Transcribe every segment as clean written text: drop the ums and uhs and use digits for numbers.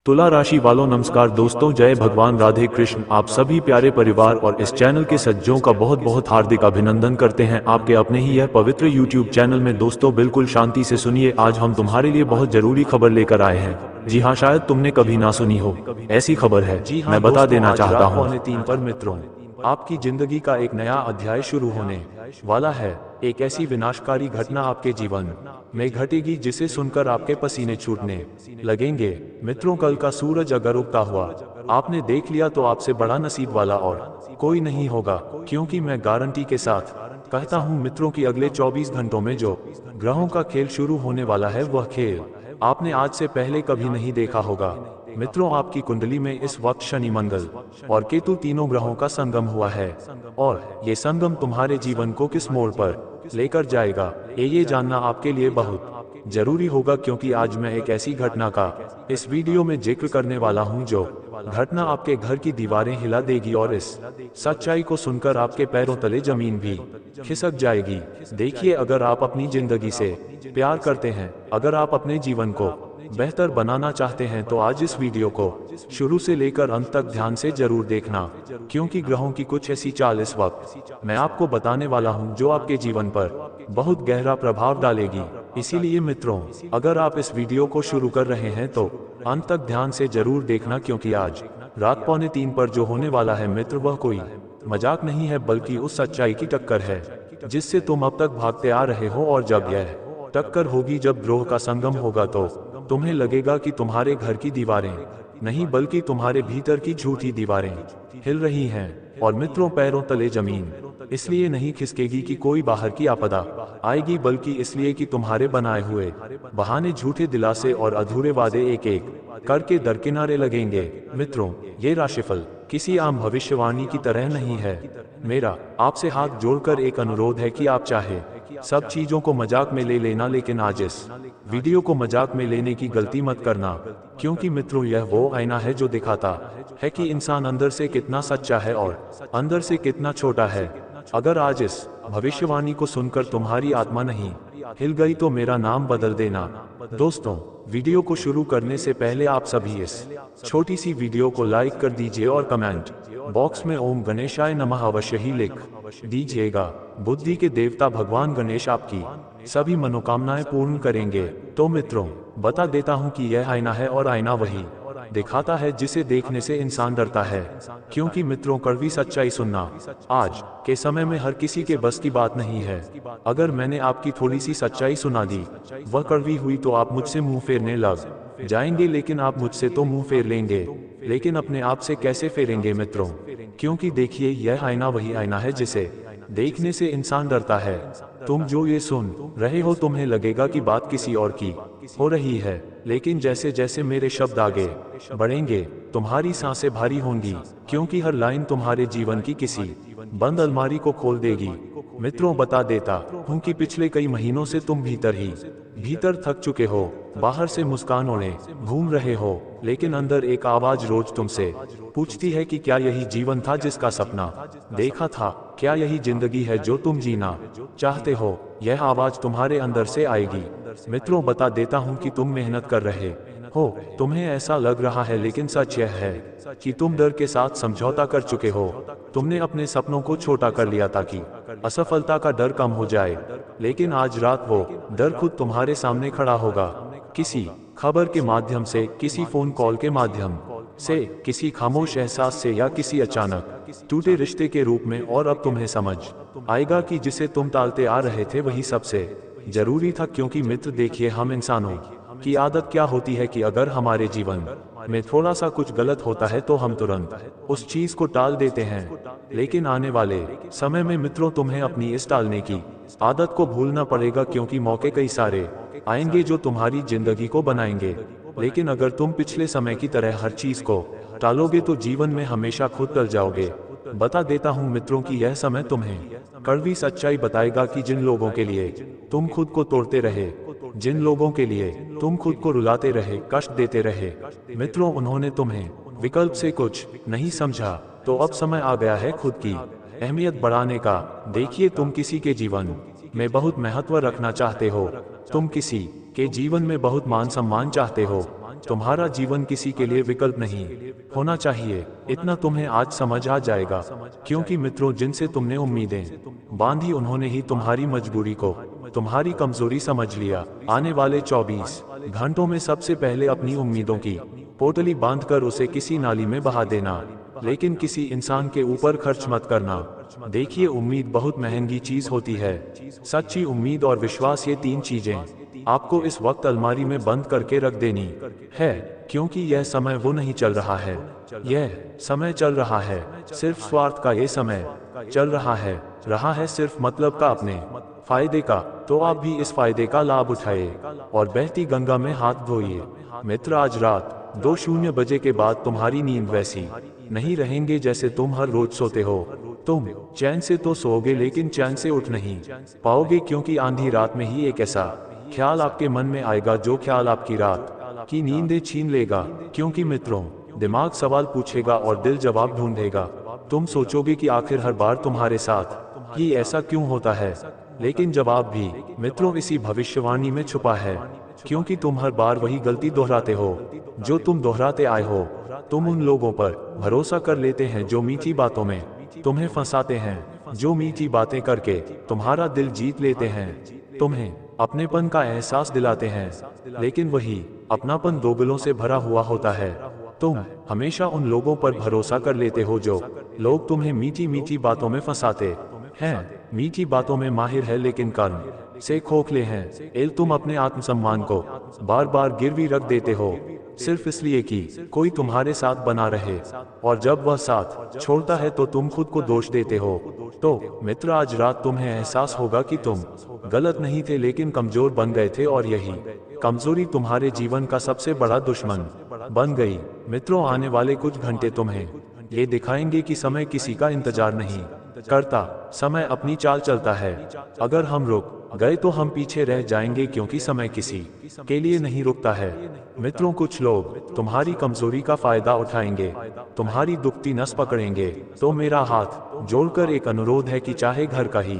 तुला राशि वालों नमस्कार दोस्तों, जय भगवान राधे कृष्ण। आप सभी प्यारे परिवार और इस चैनल के सज्जनों का बहुत बहुत हार्दिक अभिनंदन करते हैं आपके अपने ही यह पवित्र YouTube चैनल में। दोस्तों बिल्कुल शांति से सुनिए, आज हम तुम्हारे लिए बहुत जरूरी खबर लेकर आए हैं। जी हाँ, शायद तुमने कभी ना सुनी हो, ऐसी खबर है। जी हाँ मैं बता दोस्तों, देना आज चाहता रात हूँ। 2:45 पर मित्रों, आपकी जिंदगी का एक नया अध्याय शुरू होने वाला है। एक ऐसी विनाशकारी घटना आपके जीवन में घटेगी जिसे सुनकर आपके पसीने छूटने लगेंगे। मित्रों, कल का सूरज अगर उगता हुआ आपने देख लिया तो आपसे बड़ा नसीब वाला और कोई नहीं होगा, क्योंकि मैं गारंटी के साथ कहता हूँ मित्रों कि अगले 24 घंटों में जो ग्रहों का खेल शुरू होने वाला है वह खेल आपने आज से पहले कभी नहीं देखा होगा। मित्रों, आपकी कुंडली में इस वक्त शनि, मंगल और केतु तीनों ग्रहों का संगम हुआ है और ये संगम तुम्हारे जीवन को किस मोड़ पर लेकर जाएगा ये जानना आपके लिए बहुत जरूरी होगा, क्योंकि आज मैं एक ऐसी घटना का इस वीडियो में जिक्र करने वाला हूं जो घटना आपके घर की दीवारें हिला देगी और इस सच्चाई को सुनकर आपके पैरों तले जमीन भी खिसक जाएगी। देखिए, अगर आप अपनी जिंदगी से प्यार करते हैं, अगर आप अपने जीवन को बेहतर बनाना चाहते हैं तो आज इस वीडियो को शुरू से लेकर अंत तक ध्यान से जरूर देखना, क्योंकि ग्रहों की कुछ ऐसी चाल इस वक्त मैं आपको बताने वाला हूं जो आपके जीवन पर बहुत गहरा प्रभाव डालेगी। इसीलिए मित्रों, अगर आप इस वीडियो को शुरू कर रहे हैं तो अंत तक ध्यान से जरूर देखना, क्योंकि आज रात 2:45 पर जो होने वाला है मित्र, वह कोई मजाक नहीं है बल्कि उस सच्चाई की टक्कर है जिससे तुम अब तक भागते आ रहे हो। और जब यह टक्कर होगी, जब ग्रह का संगम होगा, तो तुम्हें लगेगा कि तुम्हारे घर की दीवारें नहीं बल्कि तुम्हारे भीतर की झूठी दीवारें हिल रही हैं। और मित्रों, पैरों तले जमीन इसलिए नहीं खिसकेगी कि कोई बाहर की आपदा आएगी, बल्कि इसलिए कि तुम्हारे बनाए हुए बहाने, झूठे दिलासे और अधूरे वादे एक एक करके दरकिनारे लगेंगे। मित्रों, ये राशिफल किसी आम भविष्यवाणी की तरह नहीं है। मेरा आपसे हाथ जोड़कर एक अनुरोध है कि आप चाहे सब चीजों को मजाक में ले लेना, लेकिन आज इस वीडियो को मजाक में लेने की गलती मत करना, क्योंकि मित्रों यह वो आईना है जो दिखाता है कि इंसान अंदर से कितना सच्चा है और अंदर से कितना छोटा है। अगर आज इस भविष्यवाणी को सुनकर तुम्हारी आत्मा नहीं हिल गई तो मेरा नाम बदल देना। दोस्तों, वीडियो को शुरू करने से पहले आप सभी इस छोटी सी वीडियो को लाइक कर दीजिए और कमेंट बॉक्स में ओम गणेशाय नमः अवश्य ही लिख दीजिएगा। बुद्धि के देवता भगवान गणेश आपकी सभी मनोकामनाएं पूर्ण करेंगे। तो मित्रों, बता देता हूं कि यह आईना है और आईना वही दिखाता है जिसे देखने से इंसान डरता है, क्योंकि मित्रों, कड़वी सच्चाई सुनना आज के समय में हर किसी के बस की बात नहीं है। अगर मैंने आपकी थोड़ी सी सच्चाई सुना दी, वह कड़वी हुई, तो आप मुझसे मुंह फेरने लग जाएंगे। लेकिन आप मुझसे तो मुंह फेर लेंगे, लेकिन अपने आप से कैसे फेरेंगे मित्रों? क्योंकि देखिए, यह आईना वही आईना है जिसे देखने से इंसान डरता है। तुम जो ये सुन रहे हो, तुम्हें लगेगा कि बात किसी और की हो रही है, लेकिन जैसे जैसे मेरे शब्द आगे बढ़ेंगे तुम्हारी सांसें भारी होंगी, क्योंकि हर लाइन तुम्हारे जीवन की किसी बंद अलमारी को खोल देगी। मित्रों, बता देता हूं कि पिछले कई महीनों से तुम भीतर थक चुके हो, बाहर से मुस्कान ओढ़े घूम रहे हो, लेकिन अंदर एक आवाज रोज तुमसे पूछती है कि क्या यही जीवन था जिसका सपना देखा था? क्या यही जिंदगी है जो तुम जीना चाहते हो? यह आवाज तुम्हारे अंदर से आएगी। मित्रों, बता देता हूं कि तुम मेहनत कर रहे हो, तुम्हें ऐसा लग रहा है, लेकिन सच यह है कि तुम डर के साथ समझौता कर चुके हो। तुमने अपने सपनों को छोटा कर लिया ताकि असफलता का डर कम हो जाए, लेकिन आज रात वो डर खुद तुम्हारे सामने खड़ा होगा, किसी खबर के माध्यम से, किसी फोन कॉल के माध्यम से, किसी खामोश एहसास से, या किसी अचानक टूटे रिश्ते के रूप में। और अब तुम्हें समझ आएगा कि जिसे तुम टालते आ रहे थे वही सबसे जरूरी था। क्योंकि मित्र देखिए, हम इंसानों की आदत क्या होती है कि अगर हमारे जीवन में थोड़ा सा कुछ गलत होता है तो हम तुरंत उस चीज को टाल देते हैं, लेकिन आने वाले समय में मित्रों तुम्हें अपनी इस टालने की आदत को भूलना पड़ेगा, क्योंकि मौके कई सारे आएंगे जो तुम्हारी जिंदगी को बनाएंगे। लेकिन अगर तुम पिछले समय की तरह हर चीज को टालोगे तो जीवन में हमेशा खुद टल जाओगे। बता देता हूं मित्रों कि यह समय तुम्हें कड़वी सच्चाई बताएगा कि जिन लोगों के लिए तुम खुद को तोड़ते रहे, जिन लोगों के लिए तुम खुद को रुलाते रहे, कष्ट देते रहे, मित्रों, उन्होंने तुम्हें विकल्प से कुछ नहीं समझा। तो अब समय आ गया है खुद की अहमियत बढ़ाने का। देखिए, तुम किसी के जीवन में बहुत महत्व रखना चाहते हो, तुम किसी के जीवन में बहुत मान सम्मान चाहते हो, तुम्हारा जीवन किसी के लिए विकल्प नहीं होना चाहिए, इतना तुम्हें आज समझ आ जाएगा। क्योंकि मित्रों, जिनसे तुमने उम्मीदें बांधी उन्होंने ही तुम्हारी मजबूरी को, तुम्हारी कमजोरी समझ लिया। आने वाले 24 घंटों में सबसे पहले अपनी उम्मीदों की पोटली बांधकर उसे किसी नाली में बहा देना, लेकिन किसी इंसान के ऊपर खर्च मत करना। देखिए, उम्मीद बहुत महंगी चीज होती है। सच्ची उम्मीद और विश्वास, ये 3 चीजें आपको इस वक्त अलमारी में बंद करके रख देनी है, क्योंकि यह समय वो नहीं चल रहा है, यह समय चल रहा है सिर्फ स्वार्थ का। ये समय चल रहा है सिर्फ मतलब का, अपने फायदे का। तो आप भी इस फायदे का लाभ उठाइए और बहती गंगा में हाथ धोइए। मित्र, आज रात 2:00 बजे के बाद तुम्हारी नींद वैसी नहीं रहेंगे जैसे तुम हर रोज सोते हो। तुम चैन से तो सोओगे, लेकिन चैन से उठ नहीं पाओगे, क्योंकि आंधी रात में ही एक ऐसा ख्याल आपके मन में आएगा जो ख्याल आपकी रात की नींदें छीन लेगा। क्योंकि मित्रों, दिमाग सवाल पूछेगा और दिल जवाब ढूंढेगा। तुम सोचोगे कि आखिर हर बार तुम्हारे साथ ही ऐसा क्यों होता है, लेकिन जवाब भी मित्रों इसी भविष्यवाणी में छुपा है। क्योंकि तुम हर बार वही गलती दोहराते हो जो तुम दोहराते आए हो। तुम उन लोगों पर भरोसा कर लेते हैं जो मीठी बातों में तुम्हें फंसाते हैं, जो मीठी बातें करके तुम्हारा दिल जीत लेते हैं, तुम्हें अपनेपन का एहसास दिलाते हैं, लेकिन वही अपनापन दोगलों से भरा हुआ होता है। तुम हमेशा उन लोगों पर भरोसा कर लेते हो जो लोग तुम्हें मीठी मीठी बातों में फंसाते हैं। मीठी बातों में माहिर है, लेकिन कर्म से खोखले हैं। तुम अपने आत्मसम्मान को बार बार गिरवी रख देते हो, सिर्फ इसलिए कि कोई तुम्हारे साथ बना रहे, और जब वह साथ छोड़ता है तो तुम खुद को दोष देते हो। तो मित्र, आज रात तुम्हें एहसास होगा कि तुम गलत नहीं थे, लेकिन कमजोर बन गए थे, और यही कमजोरी तुम्हारे जीवन का सबसे बड़ा दुश्मन बन गई। मित्रों, आने वाले कुछ घंटे तुम्हें ये दिखाएंगे कि समय किसी का इंतजार नहीं करता, समय अपनी चाल चलता है। अगर हम रुक गए तो हम पीछे रह जाएंगे, क्योंकि समय किसी के लिए नहीं रुकता है। मित्रों, कुछ लोग तुम्हारी कमजोरी का फायदा उठाएंगे, तुम्हारी दुखती नस पकड़ेंगे। तो मेरा हाथ जोड़कर एक अनुरोध है कि चाहे घर का ही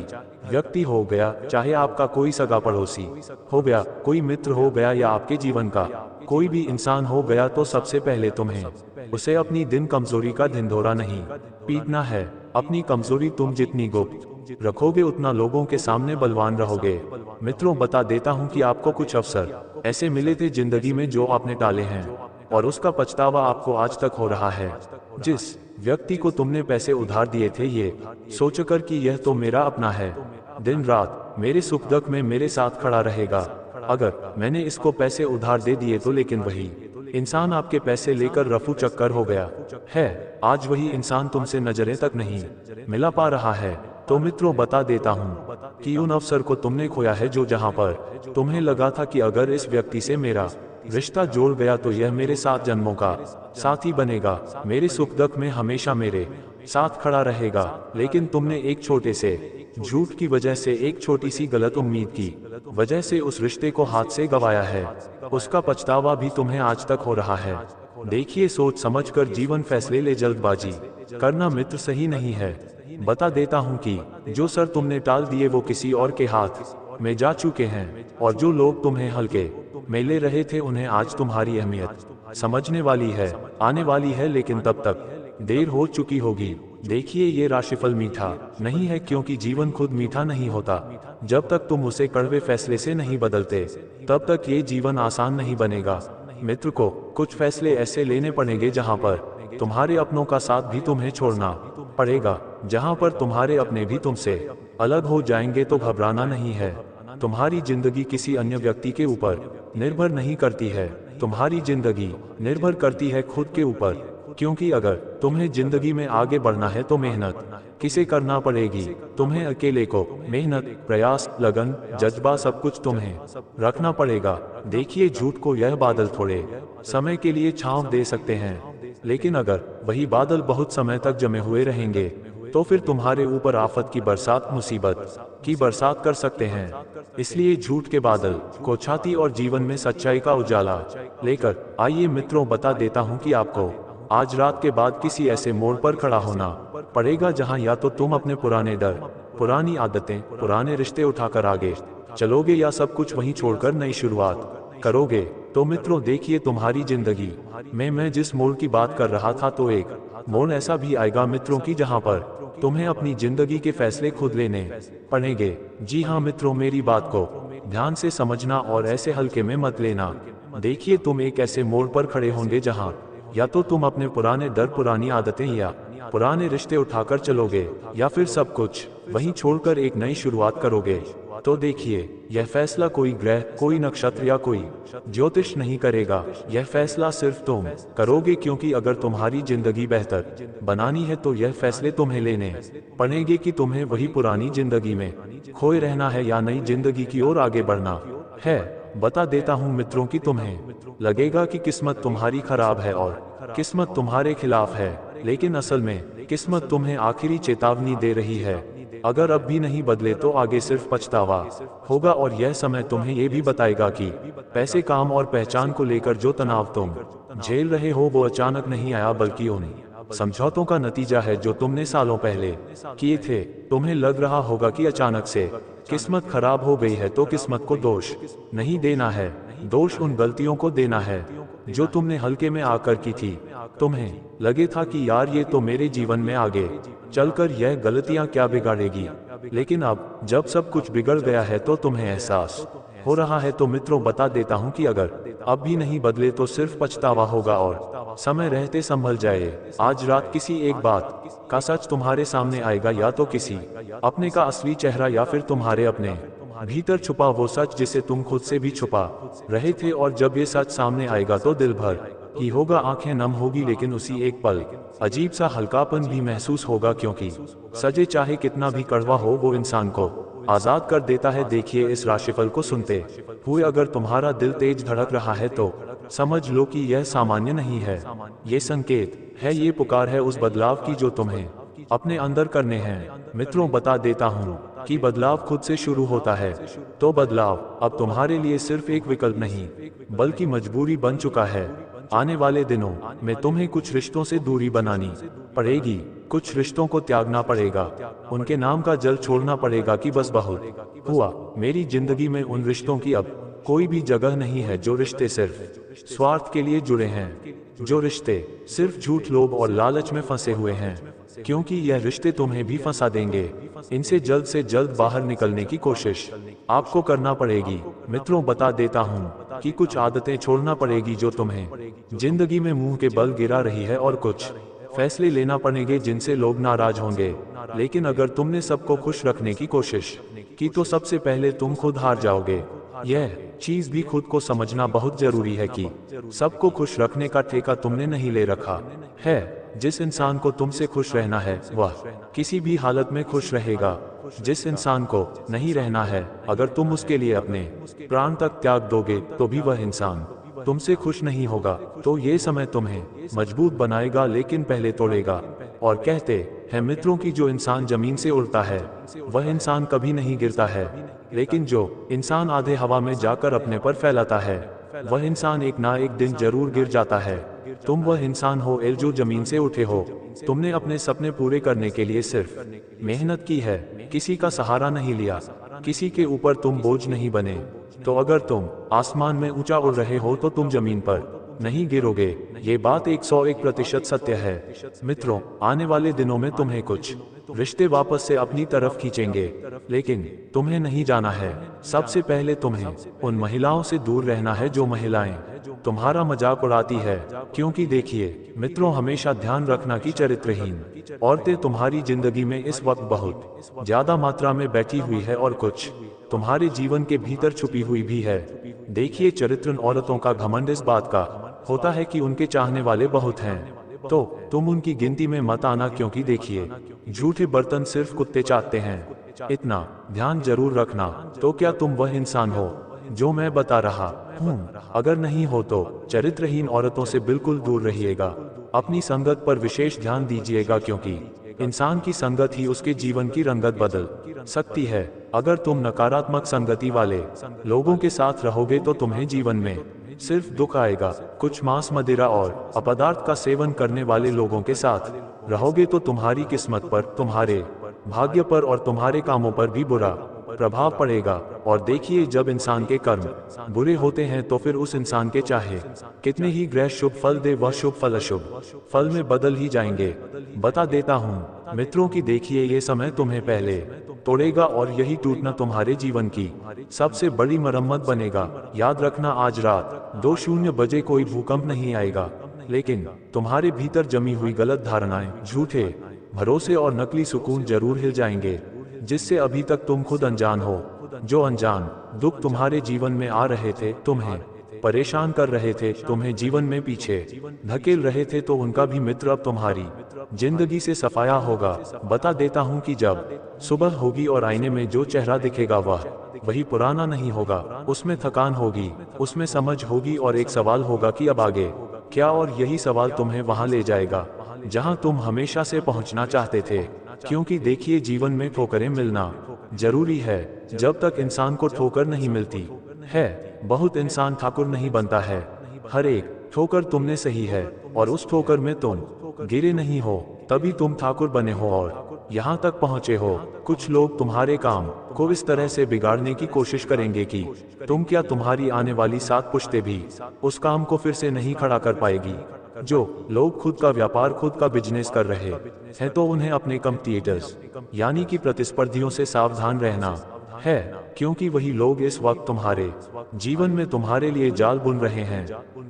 व्यक्ति हो गया, चाहे आपका कोई सगा पड़ोसी हो गया, कोई मित्र हो गया, या आपके जीवन का कोई भी इंसान हो गया, तो सबसे पहले तुम्हें उसे अपनी दिन कमजोरी का ढिंढोरा नहीं पीटना है। अपनी कमजोरी तुम जितनी गुप्त रखोगे, उतना लोगों के सामने बलवान रहोगे। मित्रों, बता देता हूं कि आपको कुछ अवसर ऐसे मिले थे जिंदगी में जो आपने टाले हैं, और उसका पछतावा आपको आज तक हो रहा है। जिस व्यक्ति को तुमने पैसे उधार दिए थे, ये सोचकर कि यह तो मेरा अपना है, दिन रात मेरे सुख दुख में मेरे साथ खड़ा रहेगा, अगर मैंने इसको पैसे उधार दे दिए तो, लेकिन वही इंसान आपके पैसे लेकर रफू चक्कर हो गया है। आज वही इंसान तुमसे नजरें तक नहीं मिला पा रहा है। तो मित्रों, बता देता हूं कि उन अवसर को तुमने खोया है जो जहां पर तुम्हें लगा था कि अगर इस व्यक्ति से मेरा रिश्ता जोड़ गया तो यह मेरे 7 जन्मों का साथी बनेगा, मेरे सुख दुख में हमेशा मेरे साथ खड़ा रहेगा। लेकिन तुमने एक छोटे से झूठ की वजह से, एक छोटी सी गलत उम्मीद की वजह से उस रिश्ते को हाथ से गंवाया है। उसका पछतावा भी तुम्हें आज तक हो रहा है। देखिए, सोच समझकर जीवन फैसले ले, जल्दबाजी करना मित्र सही नहीं है। बता देता हूं कि जो सर तुमने टाल दिए वो किसी और के हाथ में जा चुके हैं, और जो लोग तुम्हें हल्के में ले रहे थे उन्हें आज तुम्हारी अहमियत समझने वाली है, आने वाली है, लेकिन तब तक देर हो चुकी होगी। देखिए, ये राशिफल मीठा नहीं है, क्योंकि जीवन खुद मीठा नहीं होता। जब तक तुम उसे कड़वे फैसले से नहीं बदलते, तब तक ये जीवन आसान नहीं बनेगा। मित्र को कुछ फैसले ऐसे लेने पड़ेंगे जहां पर तुम्हारे अपनों का साथ भी तुम्हें छोड़ना पड़ेगा, जहां पर तुम्हारे अपने भी तुमसे अलग हो जाएंगे। तो घबराना नहीं है। तुम्हारी जिंदगी किसी अन्य व्यक्ति के ऊपर निर्भर नहीं करती है, तुम्हारी जिंदगी निर्भर करती है खुद के ऊपर। क्योंकि अगर तुम्हें जिंदगी में आगे बढ़ना है तो मेहनत किसे करना पड़ेगी? तुम्हें अकेले को मेहनत, प्रयास, लगन, जज्बा सब कुछ तुम्हें रखना पड़ेगा। देखिए, झूठ को यह बादल थोड़े समय के लिए छांव दे सकते हैं, लेकिन अगर वही बादल बहुत समय तक जमे हुए रहेंगे तो फिर तुम्हारे ऊपर आफत की बरसात, मुसीबत की बरसात कर सकते हैं। इसलिए झूठ के बादल को छाती और जीवन में सच्चाई का उजाला लेकर आइए। मित्रों, बता देता हूं कि आपको आज रात के बाद किसी ऐसे मोड़ पर खड़ा होना पड़ेगा जहां या तो तुम अपने पुराने डर, पुरानी आदतें, पुराने रिश्ते उठाकर आगे चलोगे, या सब कुछ वहीं छोड़कर नई शुरुआत करोगे तो मित्रों देखिए तुम्हारी जिंदगी में मैं जिस मोड़ की बात कर रहा था, तो एक मोड़ ऐसा भी आएगा मित्रों की जहां पर तुम्हें अपनी जिंदगी के फैसले खुद लेने पड़ेंगे। जी हाँ मित्रों, मेरी बात को ध्यान से समझना और ऐसे हल्के में मत लेना। देखिए तुम एक ऐसे मोड़ पर खड़े होंगे जहां या तो तुम अपने पुराने डर, पुरानी आदतें या पुराने रिश्ते उठाकर चलोगे, या फिर सब कुछ वहीं छोड़कर एक नई शुरुआत करोगे। तो देखिए, यह फैसला कोई ग्रह, कोई नक्षत्र या कोई ज्योतिष नहीं करेगा। यह फैसला सिर्फ तुम करोगे, क्योंकि अगर तुम्हारी जिंदगी बेहतर बनानी है तो यह फैसले तुम्हें लेने पड़ेंगे कि तुम्हें वही पुरानी जिंदगी में खोए रहना है या नई जिंदगी की ओर आगे बढ़ना है। बता देता हूँ मित्रों कि तुम्हें लगेगा कि किस्मत तुम्हारी खराब है और किस्मत तुम्हारे खिलाफ है, लेकिन असल में किस्मत तुम्हें आखिरी चेतावनी दे रही है। अगर अब भी नहीं बदले तो आगे सिर्फ पछतावा होगा, और यह समय तुम्हें यह भी बताएगा कि पैसे, काम और पहचान को लेकर जो तनाव तुम झेल रहे हो वो अचानक नहीं आया, बल्कि उन समझौतों का नतीजा है जो तुमने सालों पहले किए थे। तुम्हें लग रहा होगा कि अचानक से किस्मत खराब हो गई है, तो किस्मत को दोष नहीं देना है, दोष उन गलतियों को देना है जो तुमने हल्के में आकर की थी। तुम्हें लगे था कि यार ये तो मेरे जीवन में आगे चलकर यह गलतियां क्या बिगाड़ेगी, लेकिन अब जब सब कुछ बिगड़ गया है तो तुम्हें एहसास हो रहा है। तो मित्रों बता देता हूं कि अगर अब भी नहीं बदले तो सिर्फ पछतावा होगा और समय रहते संभल जाए। आज रात किसी एक बात का सच तुम्हारे सामने आएगा, या तो किसी अपने का असली चेहरा, या फिर तुम्हारे अपने भीतर छुपा वो सच जिसे तुम खुद से भी छुपा रहे थे। और जब ये सच सामने आएगा तो दिल भर ही होगा, आंखें नम होगी, लेकिन उसी एक पल अजीब सा हल्कापन भी महसूस होगा, क्योंकि सजे चाहे कितना भी कड़वा हो वो इंसान को आजाद कर देता है। देखिए, इस राशिफल को सुनते हुए अगर तुम्हारा दिल तेज धड़क रहा है तो समझ लो कि यह सामान्य नहीं है, ये संकेत है, ये पुकार है उस बदलाव की जो तुम्हें अपने अंदर करने हैं। मित्रों बता देता हूँ कि बदलाव खुद से शुरू होता है, तो बदलाव अब तुम्हारे लिए सिर्फ एक विकल्प नहीं बल्कि मजबूरी बन चुका है। आने वाले दिनों में तुम्हें कुछ रिश्तों से दूरी बनानी पड़ेगी, कुछ रिश्तों को त्यागना पड़ेगा, उनके नाम का जल छोड़ना पड़ेगा कि बस बहुत हुआ, मेरी जिंदगी में उन रिश्तों की अब कोई भी जगह नहीं है। जो रिश्ते सिर्फ स्वार्थ के लिए जुड़े हैं, जो रिश्ते सिर्फ झूठ, लोभ और लालच में फंसे हुए हैं, क्योंकि यह रिश्ते तुम्हें भी फंसा देंगे। इनसे जल्द से जल्द बाहर निकलने की कोशिश आपको करना पड़ेगी। मित्रों बता देता हूँ कि कुछ आदतें छोड़ना पड़ेगी जो तुम्हें जिंदगी में मुंह के बल गिरा रही है, और कुछ फैसले लेना पड़ेंगे जिनसे लोग नाराज होंगे। लेकिन अगर तुमने सबको खुश रखने की कोशिश की तो सबसे पहले तुम खुद हार जाओगे। यह चीज भी खुद को समझना बहुत जरूरी है कि सबको खुश रखने का ठेका तुमने नहीं ले रखा है। जिस इंसान को तुमसे खुश रहना है वह किसी भी हालत में खुश रहेगा। जिस इंसान को नहीं रहना है, अगर तुम उसके लिए अपने प्राण तक त्याग दोगे तो भी वह इंसान तुमसे खुश नहीं होगा। तो ये समय तुम्हें मजबूत बनाएगा, लेकिन पहले तोड़ेगा। और कहते हैं मित्रों की जो इंसान जमीन से उड़ता है वह इंसान कभी नहीं गिरता है, लेकिन जो इंसान आधे हवा में जाकर अपने पर फैलाता है वह इंसान एक ना एक दिन जरूर गिर जाता है। तुम वह इंसान हो जो जमीन से उठे हो। तुमने अपने सपने पूरे करने के लिए सिर्फ मेहनत की है, किसी का सहारा नहीं लिया, किसी के ऊपर तुम बोझ नहीं बने। तो अगर तुम आसमान में ऊंचा उड़ रहे हो तो तुम जमीन पर नहीं गिरोगे। ये बात 101% सत्य है। मित्रों आने वाले दिनों में तुम्हें कुछ रिश्ते वापस से अपनी तरफ खींचेंगे, लेकिन तुम्हें नहीं जाना है। सबसे पहले तुम्हें उन महिलाओं से दूर रहना है जो महिलाएं तुम्हारा मजाक उड़ाती है, क्योंकि देखिए मित्रों हमेशा ध्यान रखना कि चरित्रहीन औरतें तुम्हारी जिंदगी में इस वक्त बहुत ज्यादा मात्रा में बैठी हुई है, और कुछ तुम्हारे जीवन के भीतर छुपी हुई भी है। देखिए चरित्रहीन औरतों का घमंड इस बात का होता है कि उनके चाहने वाले बहुत हैं, तो तुम उनकी गिनती में मत आना, क्योंकि देखिए झूठे बर्तन सिर्फ कुत्ते चाटते हैं। इतना ध्यान जरूर रखना। तो क्या तुम वह इंसान हो जो मैं बता रहा हूँ? अगर नहीं हो तो चरित्रहीन औरतों से बिल्कुल दूर रहिएगा। अपनी संगत पर विशेष ध्यान दीजिएगा, क्योंकि इंसान की संगत ही उसके जीवन की रंगत बदल सकती है। अगर तुम नकारात्मक संगति वाले लोगों के साथ रहोगे तो तुम्हें जीवन में सिर्फ दुख आएगा। कुछ मांस, मदिरा और अपदार्थ का सेवन करने वाले लोगों के साथ रहोगे तो तुम्हारी किस्मत पर, तुम्हारे भाग्य पर और तुम्हारे कामों पर भी बुरा प्रभाव पड़ेगा। और देखिए, जब इंसान के कर्म बुरे होते हैं तो फिर उस इंसान के चाहे कितने ही ग्रह शुभ फल दे, वह शुभ फल अशुभ फल में बदल ही जाएंगे। बता देता हूँ मित्रों की देखिए, ये समय तुम्हें पहले तोड़ेगा और यही टूटना तुम्हारे जीवन की सबसे बड़ी मरम्मत बनेगा। याद रखना, आज रात 2:00 बजे कोई भूकंप नहीं आएगा, लेकिन तुम्हारे भीतर जमी हुई गलत धारणाएं, झूठे भरोसे और नकली सुकून जरूर हिल जाएंगे, जिससे अभी तक तुम खुद अनजान हो। जो अनजान दुख तुम्हारे जीवन में आ रहे थे, तुम्हें परेशान कर रहे थे, तुम्हें जीवन में पीछे धकेल रहे थे, तो उनका भी मित्र अब तुम्हारी जिंदगी से सफाया होगा। बता देता हूँ कि जब सुबह होगी और आईने में जो चेहरा दिखेगा वह वही पुराना नहीं होगा। उसमें थकान होगी, उसमें समझ होगी और एक सवाल होगा कि अब आगे क्या। और यही सवाल तुम्हें वहां ले जाएगा जहां तुम हमेशा से पहुंचना चाहते थे। क्योंकि देखिए, जीवन में ठोकरें मिलना जरूरी है। जब तक इंसान को ठोकर नहीं मिलती है, बहुत इंसान ठाकुर नहीं बनता है। हर एक ठोकर तुमने सही है और उस ठोकर में तुम गिरे नहीं हो, तभी तुम ठाकुर बने हो और यहाँ तक पहुँचे हो। कुछ लोग तुम्हारे काम को इस तरह से बिगाड़ने की कोशिश करेंगे कि तुम क्या, तुम्हारी आने वाली 7 पुश्तें भी उस काम को फिर से नहीं खड़ा कर पाएगी। जो लोग खुद का व्यापार, खुद का बिजनेस कर रहे हैं, तो उन्हें अपने कॉम्पिटिटर्स यानी कि प्रतिस्पर्धियों से सावधान रहना है, क्योंकि वही लोग इस वक्त तुम्हारे जीवन में तुम्हारे लिए जाल बुन रहे हैं।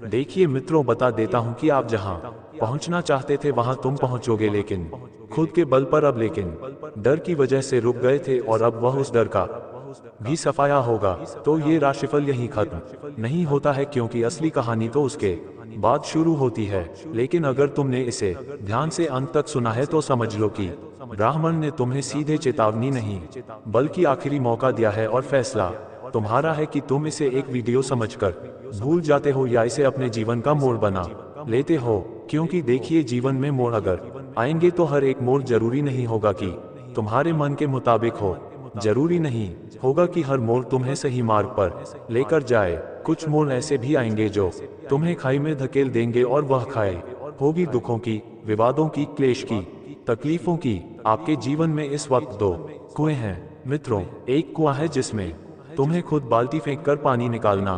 देखिए मित्रों, बता देता हूँ कि आप जहाँ पहुँचना चाहते थे वहाँ तुम पहुँचोगे, लेकिन खुद के बल पर। अब लेकिन डर की वजह से रुक गए थे और अब वह उस डर का भी सफाया होगा। तो ये राशिफल यहीं खत्म नहीं होता है, क्योंकि असली कहानी तो उसके बाद शुरू होती है। लेकिन अगर तुमने इसे ध्यान से अंत तक सुना है तो समझ लो कि ब्राह्मण ने तुम्हें सीधे चेतावनी नहीं बल्कि आखिरी मौका दिया है, और फैसला तुम्हारा है कि तुम इसे एक वीडियो समझकर भूल जाते हो या इसे अपने जीवन का मोड़ बना लेते हो। क्योंकि देखिए, जीवन में मोड़ अगर आएंगे तो हर एक मोड़ जरूरी नहीं होगा कि तुम्हारे मन के मुताबिक हो। जरूरी नहीं होगा कि हर मोड़ तुम्हें सही मार्ग पर लेकर जाए। कुछ मोड़ ऐसे भी आएंगे जो तुम्हें खाई में धकेल देंगे, और वह खाई होगी दुखों की, विवादों की, क्लेश की, तकलीफों की। आपके जीवन में इस वक्त 2 कुएं हैं मित्रों। एक कुआं है जिसमें तुम्हें खुद बाल्टी फेंककर पानी निकालना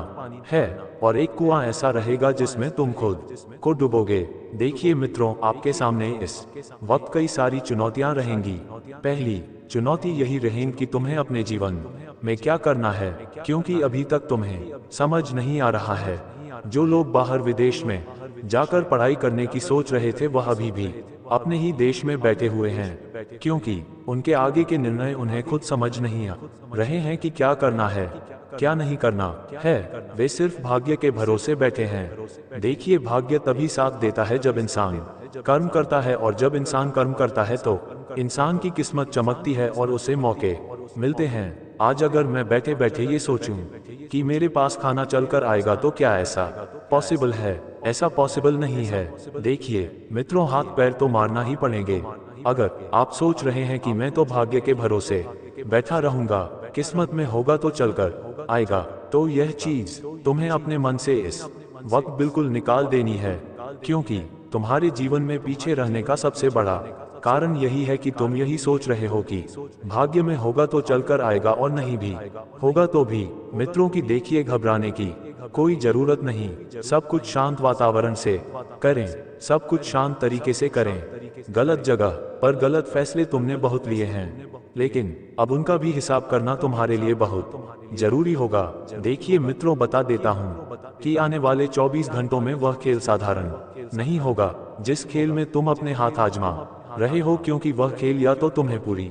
है, और एक कुआं ऐसा रहेगा जिसमें तुम खुद को डुबोगे। देखिए मित्रों, आपके सामने इस वक्त कई सारी चुनौतियां रहेंगी। पहली चुनौती यही रहेगी कि तुम्हें अपने जीवन में क्या करना है, क्योंकि अभी तक तुम्हें समझ नहीं आ रहा है। जो लोग बाहर विदेश में जाकर पढ़ाई करने की सोच रहे थे, वह अभी भी अपने ही देश में बैठे हुए हैं, क्योंकि उनके आगे के निर्णय उन्हें खुद समझ नहीं आ रहे हैं कि क्या करना है, क्या नहीं करना है। वे सिर्फ भाग्य के भरोसे बैठे हैं। देखिए, भाग्य तभी साथ देता है जब इंसान कर्म करता है, और जब इंसान कर्म करता है तो इंसान की किस्मत चमकती है और उसे मौके मिलते हैं। आज अगर मैं बैठे बैठे ये सोचूं कि मेरे पास खाना चलकर आएगा, तो क्या ऐसा पॉसिबल है? ऐसा पॉसिबल नहीं है। देखिए मित्रों, हाथ पैर तो मारना ही पड़ेंगे। अगर आप सोच रहे हैं कि मैं तो भाग्य के भरोसे बैठा रहूंगा, किस्मत में होगा तो चलकर आएगा, तो यह चीज तुम्हें अपने मन से इस वक्त बिल्कुल निकाल देनी है, क्योंकि तुम्हारे जीवन में पीछे रहने का सबसे बड़ा कारण यही है कि तुम यही सोच रहे हो कि भाग्य में होगा तो चलकर आएगा, और नहीं भी होगा तो भी। मित्रों की देखिए, घबराने की कोई जरूरत नहीं। सब कुछ शांत वातावरण से करें, सब कुछ शांत तरीके से करें। गलत जगह पर गलत फैसले तुमने बहुत लिए हैं, लेकिन अब उनका भी हिसाब करना तुम्हारे लिए बहुत जरूरी होगा। देखिए मित्रों, बता देता हूँ कि आने वाले 24 घंटों में वह खेल साधारण नहीं होगा जिस खेल में तुम अपने हाथ आजमा रहे हो, क्योंकि वह खेल या तो तुम्हें पूरी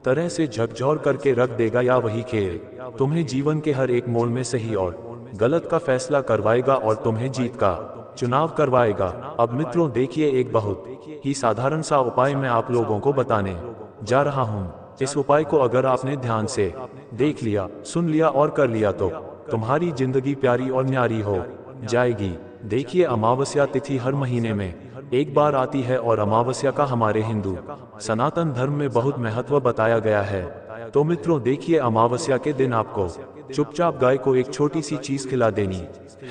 तरह से झकझोर करके रख देगा, या वही खेल तुम्हें जीवन के हर एक मोड़ में सही और गलत का फैसला करवाएगा और तुम्हें जीत का चुनाव करवाएगा। अब मित्रों देखिए, एक बहुत ही साधारण सा उपाय मैं आप लोगों को बताने जा रहा हूँ। इस उपाय को अगर आपने ध्यान से देख लिया, सुन लिया और कर लिया, तो तुम्हारी जिंदगी प्यारी और न्यारी हो जाएगी। देखिए, अमावस्या तिथि हर महीने में एक बार आती है, और अमावस्या का हमारे हिंदू सनातन धर्म में बहुत महत्व बताया गया है। तो मित्रों देखिए, अमावस्या के दिन आपको चुपचाप गाय को एक छोटी सी चीज खिला देनी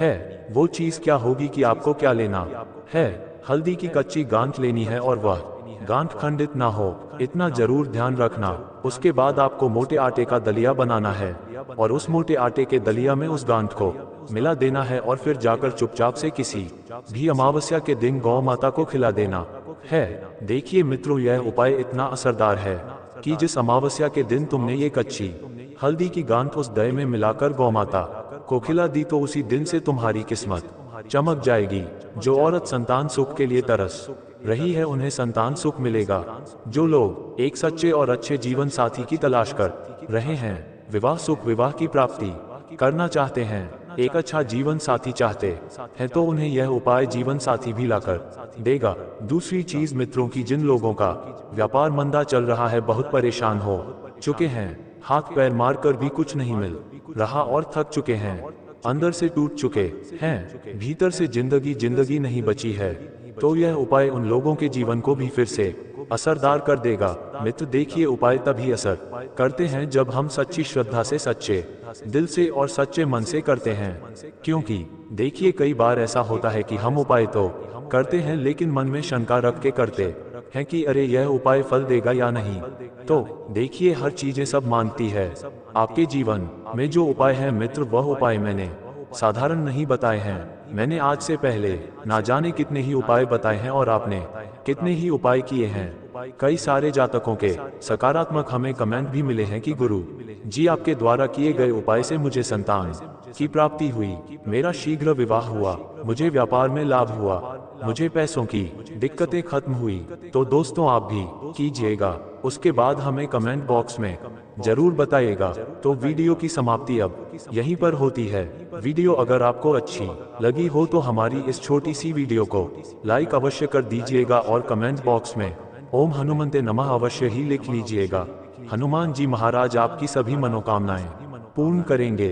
है। वो चीज क्या होगी कि आपको क्या लेना है? हल्दी की कच्ची गांठ लेनी है, और वह गांठ खंडित ना हो, इतना जरूर ध्यान रखना। उसके बाद आपको मोटे आटे का दलिया बनाना है और उस मोटे आटे के दलिया में उस गांठ को मिला देना है और फिर जाकर चुपचाप से किसी भी अमावस्या के दिन गौ माता को खिला देना है। देखिए मित्रों, यह उपाय इतना असरदार है कि जिस अमावस्या के दिन तुमने ये कच्ची हल्दी की गांठ उस दही में मिलाकर गौ माता को खिला दी, तो उसी दिन से तुम्हारी किस्मत चमक जाएगी। जो औरत संतान सुख के लिए तरस रही है उन्हें संतान सुख मिलेगा। जो लोग एक सच्चे और अच्छे जीवन साथी की तलाश कर रहे हैं, विवाह सुख विवाह की प्राप्ति करना चाहते हैं, एक अच्छा जीवन साथी चाहते हैं, तो उन्हें यह उपाय जीवन साथी भी लाकर देगा। दूसरी चीज मित्रों की, जिन लोगों का व्यापार मंदा चल रहा है, बहुत परेशान हो चुके हैं, हाथ पैर मारकर भी कुछ नहीं मिल रहा और थक चुके हैं, अंदर से टूट चुके हैं, भीतर से जिंदगी नहीं बची है, तो यह उपाय उन लोगों के जीवन को भी फिर से असरदार कर देगा। मित्र देखिए, उपाय तभी असर करते हैं जब हम सच्ची श्रद्धा से, सच्चे दिल से और सच्चे मन से करते हैं। क्योंकि देखिए, कई बार ऐसा होता है कि हम उपाय तो करते हैं लेकिन मन में शंका रख के करते हैं कि अरे यह उपाय फल देगा या नहीं। तो देखिए, हर चीजें सब मानती है। आपके जीवन में जो उपाय है मित्र, वह उपाय मैंने साधारण नहीं बताए हैं। मैंने आज से पहले ना जाने कितने ही उपाय बताए हैं और आपने कितने ही उपाय किए हैं। कई सारे जातकों के सकारात्मक हमें कमेंट भी मिले हैं कि गुरु जी, आपके द्वारा किए गए उपाय से मुझे संतान की प्राप्ति हुई, मेरा शीघ्र विवाह हुआ, मुझे व्यापार में लाभ हुआ, मुझे पैसों की दिक्कतें खत्म हुई। तो दोस्तों, आप भी कीजिएगा, उसके बाद हमें कमेंट बॉक्स में जरूर बताइएगा। तो वीडियो की समाप्ति अब यहीं पर होती है। वीडियो अगर आपको अच्छी लगी हो तो हमारी इस छोटी सी वीडियो को लाइक अवश्य कर दीजिएगा और कमेंट बॉक्स में ओम हनुमंते नमः अवश्य ही लिख लीजिएगा। हनुमान जी महाराज आपकी सभी मनोकामनाएं पूर्ण करेंगे।